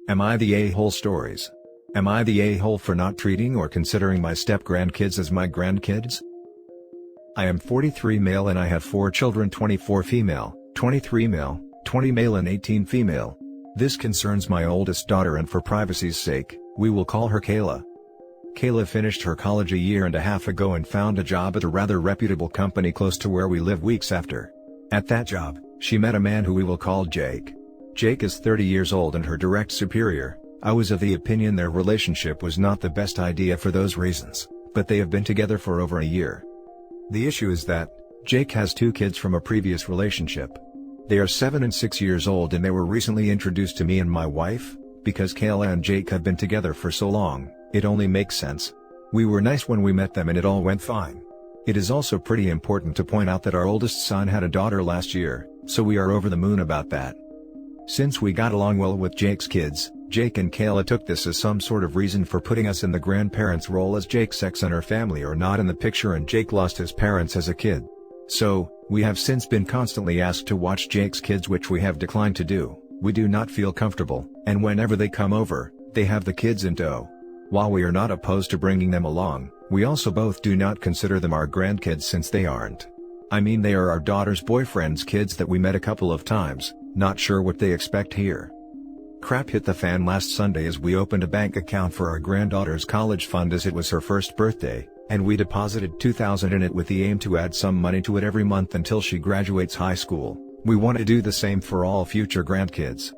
Am I the a-hole stories? Am I the a-hole for not treating or considering my step-grandkids as my grandkids? I am 43 male and I have 4 children, 24 female, 23 male, 20 male and 18 female. This concerns my oldest daughter and for privacy's sake, we will call her Kayla. Kayla finished her college a year and a half ago and found a job at a rather reputable company close to where we live weeks after. At that job, she met a man who we will call Jake. Jake is 30 years old and her direct superior. I was of the opinion their relationship was not the best idea for those reasons, but they have been together for over a year. The issue is that Jake has 2 kids from a previous relationship. They are 7 and 6 years old and they were recently introduced to me and my wife. Because Kayla and Jake have been together for so long, it only makes sense. We were nice when we met them and it all went fine. It is also pretty important to point out that our oldest son had a daughter last year, so we are over the moon about that. Since we got along well with Jake's kids, Jake and Kayla took this as some sort of reason for putting us in the grandparents' role as Jake's ex and her family are not in the picture and Jake lost his parents as a kid. So, we have since been constantly asked to watch Jake's kids, which we have declined to do. We do not feel comfortable, and whenever they come over, they have the kids in tow. While we are not opposed to bringing them along, we also both do not consider them our grandkids since they aren't. I mean, they are our daughter's boyfriend's kids that we met a couple of times, not sure what they expect here. Crap hit the fan last Sunday as we opened a bank account for our granddaughter's college fund as it was her first birthday, and we deposited $2,000 in it with the aim to add some money to it every month until she graduates high school. We want to do the same for all future grandkids.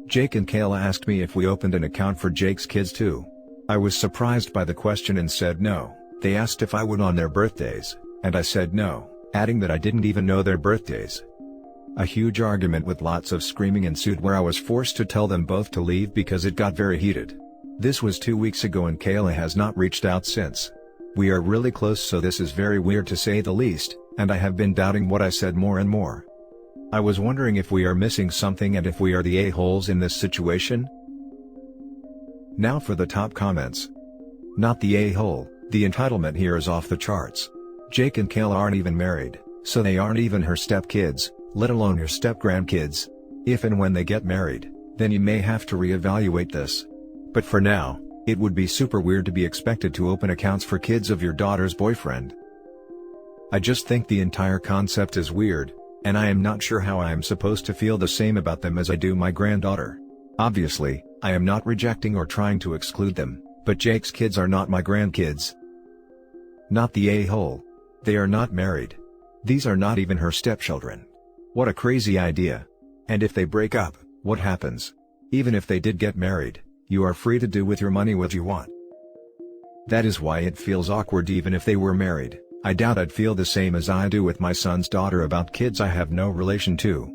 Jake and Kayla asked me if we opened an account for Jake's kids too. I was surprised by the question and said no. They asked if I would on their birthdays, and I said no, adding that I didn't even know their birthdays. A huge argument with lots of screaming ensued where I was forced to tell them both to leave because it got very heated. This was 2 weeks ago and Kayla has not reached out since. We are really close, so this is very weird to say the least, and I have been doubting what I said more and more. I was wondering if we are missing something and if we are the a-holes in this situation. Now for the top comments. Not the a-hole, the entitlement here is off the charts. Jake and Kayla aren't even married, so they aren't even her step-kids, let alone your step-grandkids. If and when they get married, then you may have to reevaluate this. But for now, it would be super weird to be expected to open accounts for kids of your daughter's boyfriend. I just think the entire concept is weird, and I am not sure how I am supposed to feel the same about them as I do my granddaughter. Obviously, I am not rejecting or trying to exclude them, but Jake's kids are not my grandkids. Not the a-hole. They are not married. These are not even her stepchildren. What a crazy idea. And if they break up, what happens? Even if they did get married, you are free to do with your money what you want. That is why it feels awkward even if they were married. I doubt I'd feel the same as I do with my son's daughter about kids I have no relation to.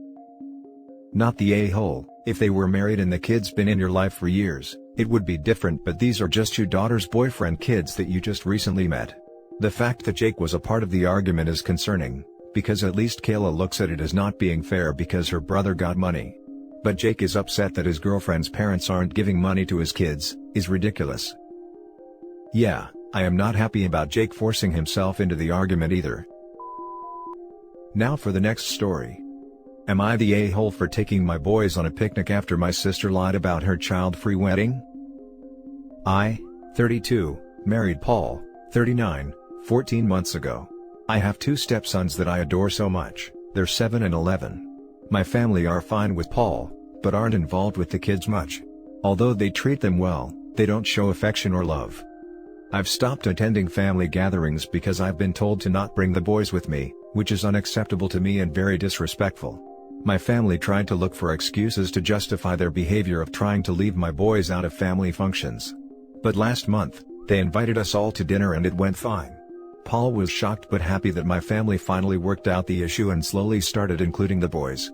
Not the a-hole. If they were married and the kids been in your life for years, it would be different, but these are just your daughter's boyfriend kids that you just recently met. The fact that Jake was a part of the argument is concerning, because at least Kayla looks at it as not being fair because her brother got money. But Jake is upset that his girlfriend's parents aren't giving money to his kids, is ridiculous. Yeah, I am not happy about Jake forcing himself into the argument either. Now for the next story. Am I the a-hole for taking my boys on a picnic after my sister lied about her child-free wedding? I, 32, married Paul, 39, 14 months ago. I have 2 stepsons that I adore so much. They're 7 and 11. My family are fine with Paul, but aren't involved with the kids much. Although they treat them well, they don't show affection or love. I've stopped attending family gatherings because I've been told to not bring the boys with me, which is unacceptable to me and very disrespectful. My family tried to look for excuses to justify their behavior of trying to leave my boys out of family functions. But last month, they invited us all to dinner and it went fine. Paul was shocked but happy that my family finally worked out the issue and slowly started including the boys.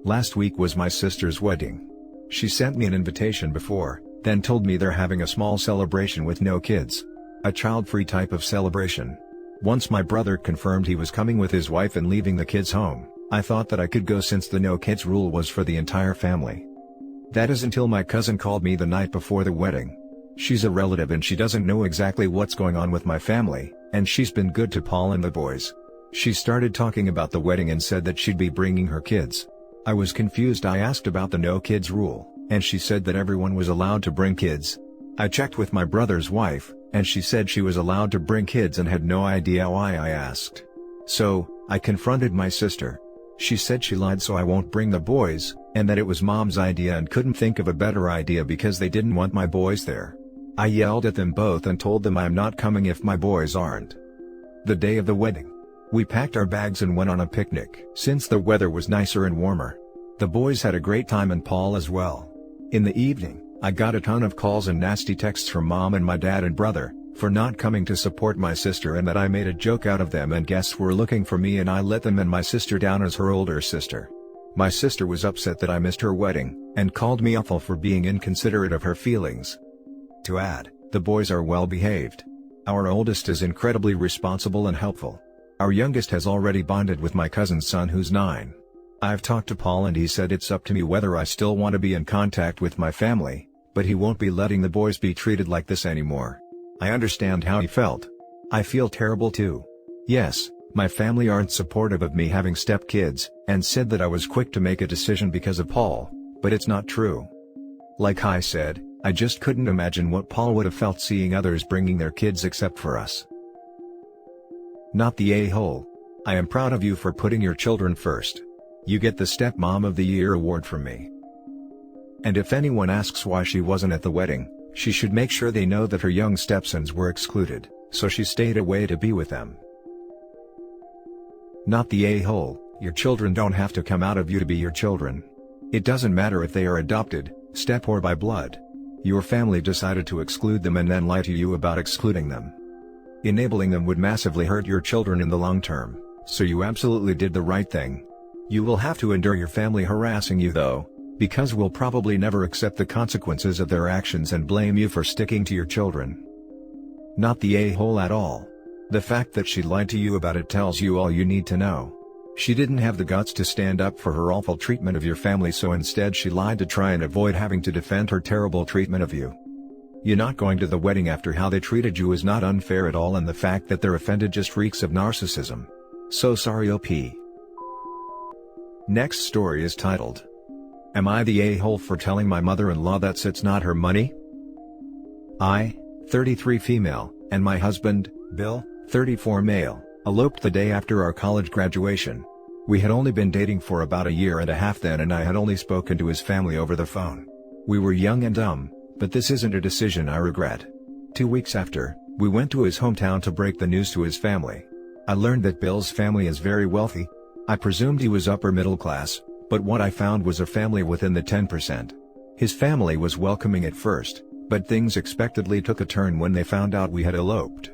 Last week was my sister's wedding. She sent me an invitation before, then told me they're having a small celebration with no kids. A child-free type of celebration. Once my brother confirmed he was coming with his wife and leaving the kids home, I thought that I could go since the no kids rule was for the entire family. That is until my cousin called me the night before the wedding. She's a relative and she doesn't know exactly what's going on with my family, and she's been good to Paul and the boys. She started talking about the wedding and said that she'd be bringing her kids. I was confused. I asked about the no kids rule, and she said that everyone was allowed to bring kids. I checked with my brother's wife, and she said she was allowed to bring kids and had no idea why I asked. So, I confronted my sister. She said she lied so I won't bring the boys, and that it was mom's idea and couldn't think of a better idea because they didn't want my boys there. I yelled at them both and told them I'm not coming if my boys aren't. The day of the wedding, we packed our bags and went on a picnic since the weather was nicer and warmer. The boys had a great time and Paul as well. In the evening, I got a ton of calls and nasty texts from mom and my dad and brother, for not coming to support my sister and that I made a joke out of them and guests were looking for me and I let them and my sister down as her older sister. My sister was upset that I missed her wedding, and called me awful for being inconsiderate of her feelings. To add, the boys are well behaved. Our oldest is incredibly responsible and helpful. Our youngest has already bonded with my cousin's son who's 9. I've talked to Paul and he said it's up to me whether I still want to be in contact with my family, but he won't be letting the boys be treated like this anymore. I understand how he felt. I feel terrible too. Yes, my family aren't supportive of me having stepkids, and said that I was quick to make a decision because of Paul, but it's not true. Like I said, I just couldn't imagine what Paul would have felt seeing others bringing their kids except for us. Not the a-hole. I am proud of you for putting your children first. You get the Stepmom of the Year award from me. And if anyone asks why she wasn't at the wedding, she should make sure they know that her young stepsons were excluded, so she stayed away to be with them. Not the a-hole. Your children don't have to come out of you to be your children. It doesn't matter if they are adopted, step or by blood. Your family decided to exclude them and then lie to you about excluding them. Enabling them would massively hurt your children in the long term, so you absolutely did the right thing. You will have to endure your family harassing you though, because we'll probably never accept the consequences of their actions and blame you for sticking to your children. Not the a-hole at all. The fact that she lied to you about it tells you all you need to know. She didn't have the guts to stand up for her awful treatment of your family, so instead she lied to try and avoid having to defend her terrible treatment of you. You not going to the wedding after how they treated you is not unfair at all, and the fact that they're offended just reeks of narcissism. So sorry OP. Next story is titled, Am I the a-hole for telling my mother-in-law that it's not her money? I, 33 female, and my husband, Bill, 34 male, eloped the day after our college graduation. We had only been dating for about a year and a half then, and I had only spoken to his family over the phone. We were young and dumb, but this isn't a decision I regret. 2 weeks after, we went to his hometown to break the news to his family. I learned that Bill's family is very wealthy. I presumed he was upper middle class, but what I found was a family within the 10%. His family was welcoming at first, but things expectedly took a turn when they found out we had eloped.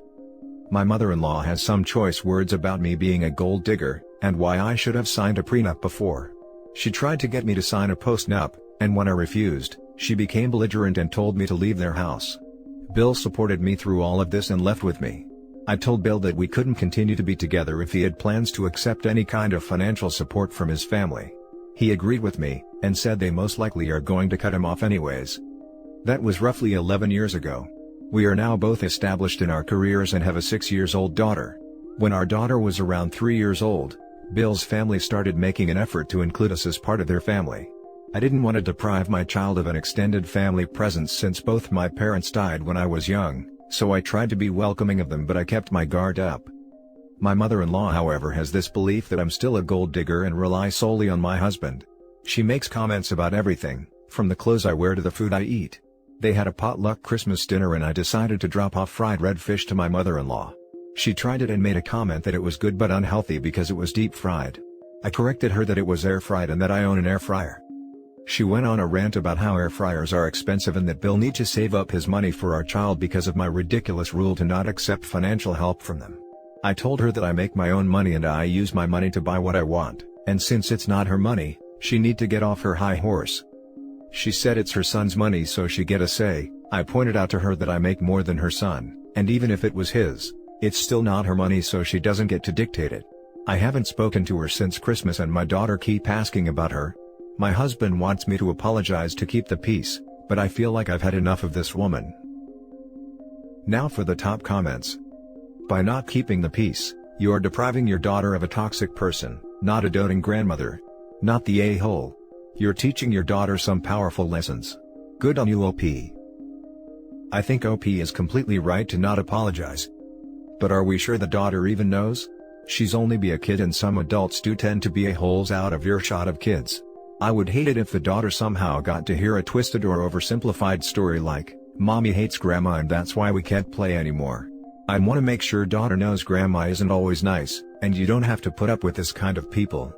My mother-in-law has some choice words about me being a gold digger, and why I should have signed a prenup before. She tried to get me to sign a postnup, and when I refused, she became belligerent and told me to leave their house. Bill supported me through all of this and left with me. I told Bill that we couldn't continue to be together if he had plans to accept any kind of financial support from his family. He agreed with me, and said they most likely are going to cut him off anyways. That was roughly 11 years ago. We are now both established in our careers and have a 6-year-old daughter. When our daughter was around 3 years old, Bill's family started making an effort to include us as part of their family. I didn't want to deprive my child of an extended family presence since both my parents died when I was young, so I tried to be welcoming of them, but I kept my guard up. My mother-in-law, however, has this belief that I'm still a gold digger and rely solely on my husband. She makes comments about everything, from the clothes I wear to the food I eat. They had a potluck Christmas dinner and I decided to drop off fried red fish to my mother-in-law. She tried it and made a comment that it was good but unhealthy because it was deep fried. I corrected her that it was air fried and that I own an air fryer. She went on a rant about how air fryers are expensive and that Bill needs to save up his money for our child because of my ridiculous rule to not accept financial help from them. I told her that I make my own money and I use my money to buy what I want, and since it's not her money, she need to get off her high horse. She said it's her son's money so she get a say. I pointed out to her that I make more than her son, and even if it was his, it's still not her money so she doesn't get to dictate it. I haven't spoken to her since Christmas and my daughter keep asking about her. My husband wants me to apologize to keep the peace, but I feel like I've had enough of this woman. Now for the top comments. By not keeping the peace, you are depriving your daughter of a toxic person, not a doting grandmother. Not the a-hole. You're teaching your daughter some powerful lessons. Good on you, OP. I think OP is completely right to not apologize. But are we sure the daughter even knows? She's only be a kid, and some adults do tend to be a-holes out of earshot of kids. I would hate it if the daughter somehow got to hear a twisted or oversimplified story like, "Mommy hates grandma and that's why we can't play anymore." I want to make sure daughter knows grandma isn't always nice, and you don't have to put up with this kind of people.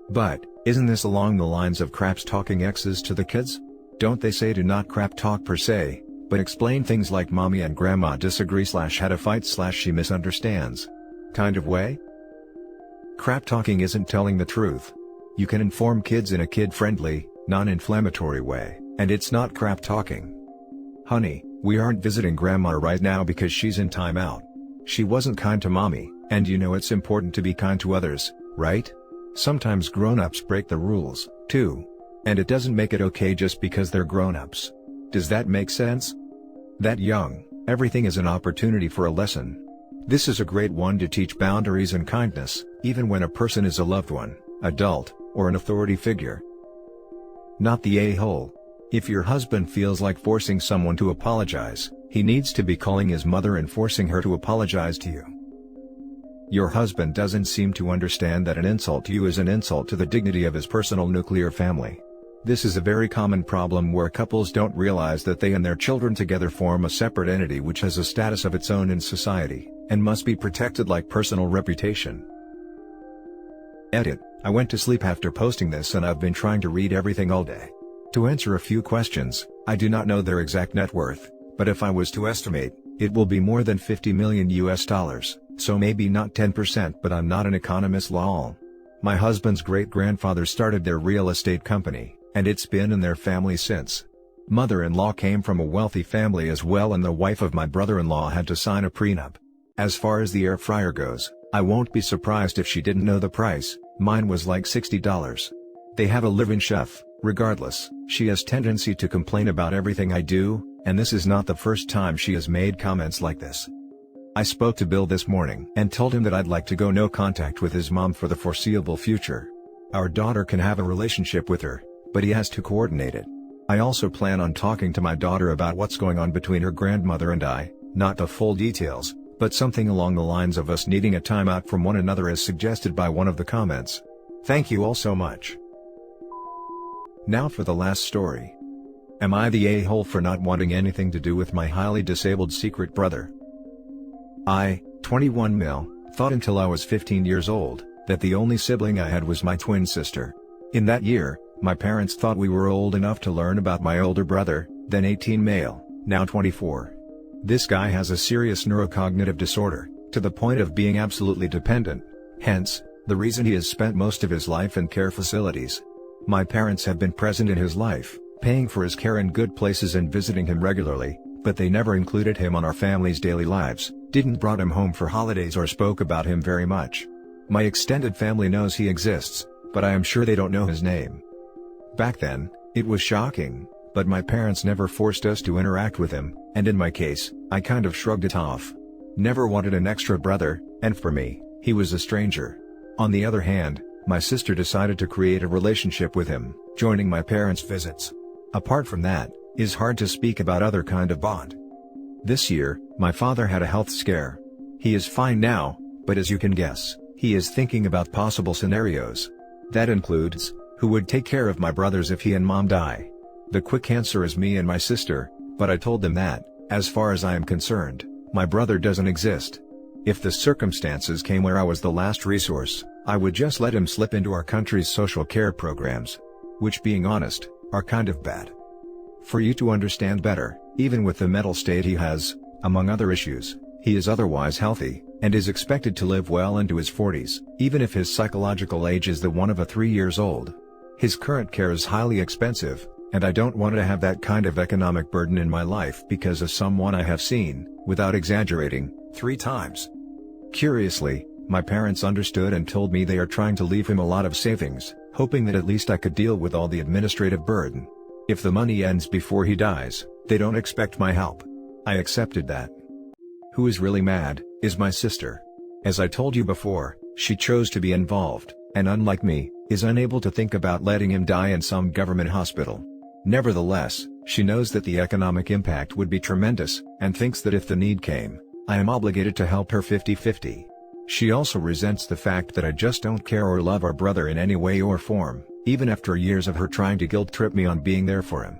But, isn't this along the lines of craps talking exes to the kids? Don't they say do not crap talk per se, but explain things like mommy and grandma disagree / had a fight / she misunderstands kind of way? Crap talking isn't telling the truth. You can inform kids in a kid-friendly, non-inflammatory way, and it's not crap talking. Honey, we aren't visiting grandma right now because she's in timeout. She wasn't kind to mommy, and you know it's important to be kind to others, right? Sometimes grown-ups break the rules, too. And it doesn't make it okay just because they're grown-ups. Does that make sense? That young, everything is an opportunity for a lesson. This is a great one to teach boundaries and kindness, even when a person is a loved one, adult, or an authority figure. Not the a-hole. If your husband feels like forcing someone to apologize, he needs to be calling his mother and forcing her to apologize to you. Your husband doesn't seem to understand that an insult to you is an insult to the dignity of his personal nuclear family. This is a very common problem where couples don't realize that they and their children together form a separate entity which has a status of its own in society, and must be protected like personal reputation. Edit: I went to sleep after posting this and I've been trying to read everything all day. To answer a few questions, I do not know their exact net worth, but if I was to estimate, it will be more than $50 million US, so maybe not 10%, but I'm not an economist lol. My husband's great-grandfather started their real estate company, and it's been in their family since. Mother-in-law came from a wealthy family as well, and the wife of my brother-in-law had to sign a prenup. As far as the air fryer goes, I won't be surprised if she didn't know the price. Mine was like $60. They have a live-in chef. Regardless, she has tendency to complain about everything I do, and this is not the first time she has made comments like this. I spoke to Bill this morning and told him that I'd like to go no contact with his mom for the foreseeable future. Our daughter can have a relationship with her, but he has to coordinate it. I also plan on talking to my daughter about what's going on between her grandmother and I, not the full details, but something along the lines of us needing a timeout from one another as suggested by one of the comments. Thank you all so much. Now for the last story. Am I the a-hole for not wanting anything to do with my highly disabled secret brother? I, 21 mil, thought until I was 15 years old, that the only sibling I had was my twin sister. In that year, my parents thought we were old enough to learn about my older brother, then 18 male, now 24. This guy has a serious neurocognitive disorder, to the point of being absolutely dependent, hence, the reason he has spent most of his life in care facilities. My parents have been present in his life, paying for his care in good places and visiting him regularly, but they never included him on our family's daily lives, didn't brought him home for holidays or spoke about him very much. My extended family knows he exists, but I am sure they don't know his name. Back then, it was shocking, but my parents never forced us to interact with him, and in my case, I kind of shrugged it off. Never wanted an extra brother, and for me, he was a stranger. On the other hand, my sister decided to create a relationship with him, joining my parents' visits. Apart from that, it's hard to speak about other kind of bond. This year, my father had a health scare. He is fine now, but as you can guess, he is thinking about possible scenarios. That includes, who would take care of my brothers if he and mom die? The quick answer is me and my sister, but I told them that, as far as I am concerned, my brother doesn't exist. If the circumstances came where I was the last resource, I would just let him slip into our country's social care programs. Which, being honest, are kind of bad. For you to understand better, even with the mental state he has, among other issues, he is otherwise healthy, and is expected to live well into his 40s, even if his psychological age is the one of a 3 years old. His current care is highly expensive, and I don't want to have that kind of economic burden in my life because of someone I have seen, without exaggerating, 3 times. Curiously, my parents understood and told me they are trying to leave him a lot of savings, hoping that at least I could deal with all the administrative burden. If the money ends before he dies, they don't expect my help. I accepted that. Who is really mad, is my sister. As I told you before, she chose to be involved, and unlike me, is unable to think about letting him die in some government hospital. Nevertheless, she knows that the economic impact would be tremendous, and thinks that if the need came, I am obligated to help her 50-50. She also resents the fact that I just don't care or love our brother in any way or form, even after years of her trying to guilt-trip me on being there for him.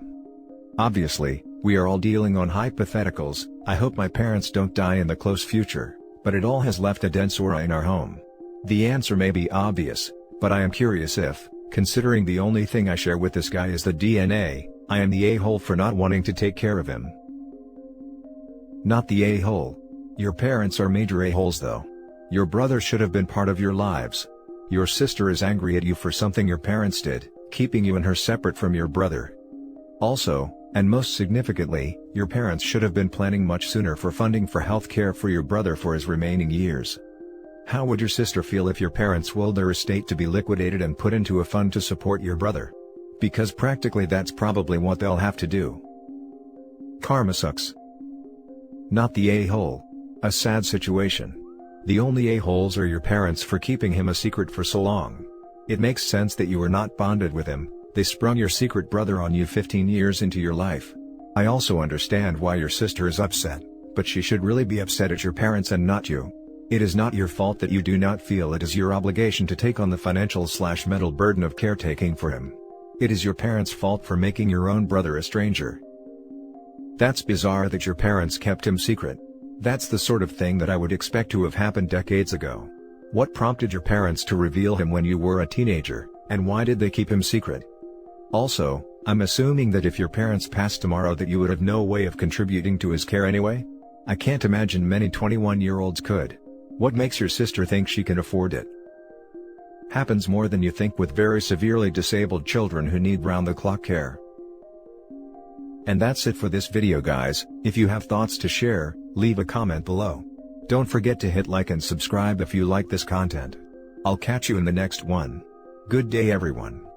Obviously, we are all dealing on hypotheticals. I hope my parents don't die in the close future, but it all has left a dense aura in our home. The answer may be obvious, but I am curious if, considering the only thing I share with this guy is the DNA, I am the a-hole for not wanting to take care of him. Not the a-hole. Your parents are major a-holes though. Your brother should have been part of your lives. Your sister is angry at you for something your parents did, keeping you and her separate from your brother. Also, and most significantly, your parents should have been planning much sooner for funding for health care for your brother for his remaining years. How would your sister feel if your parents willed their estate to be liquidated and put into a fund to support your brother? Because practically that's probably what they'll have to do. Karma sucks. Not the a-hole. A sad situation. The only a-holes are your parents for keeping him a secret for so long. It makes sense that you were not bonded with him. They sprung your secret brother on you 15 years into your life. I also understand why your sister is upset, but she should really be upset at your parents and not you. It is not your fault that you do not feel it is your obligation to take on the financial/mental burden of caretaking for him. It is your parents' fault for making your own brother a stranger. That's bizarre that your parents kept him secret. That's the sort of thing that I would expect to have happened decades ago. What prompted your parents to reveal him when you were a teenager, and why did they keep him secret? Also, I'm assuming that if your parents passed tomorrow that you would have no way of contributing to his care anyway? I can't imagine many 21-year-olds could. What makes your sister think she can afford it? Happens more than you think with very severely disabled children who need round-the-clock care. And that's it for this video guys. If you have thoughts to share, leave a comment below. Don't forget to hit like and subscribe if you like this content. I'll catch you in the next one. Good day everyone.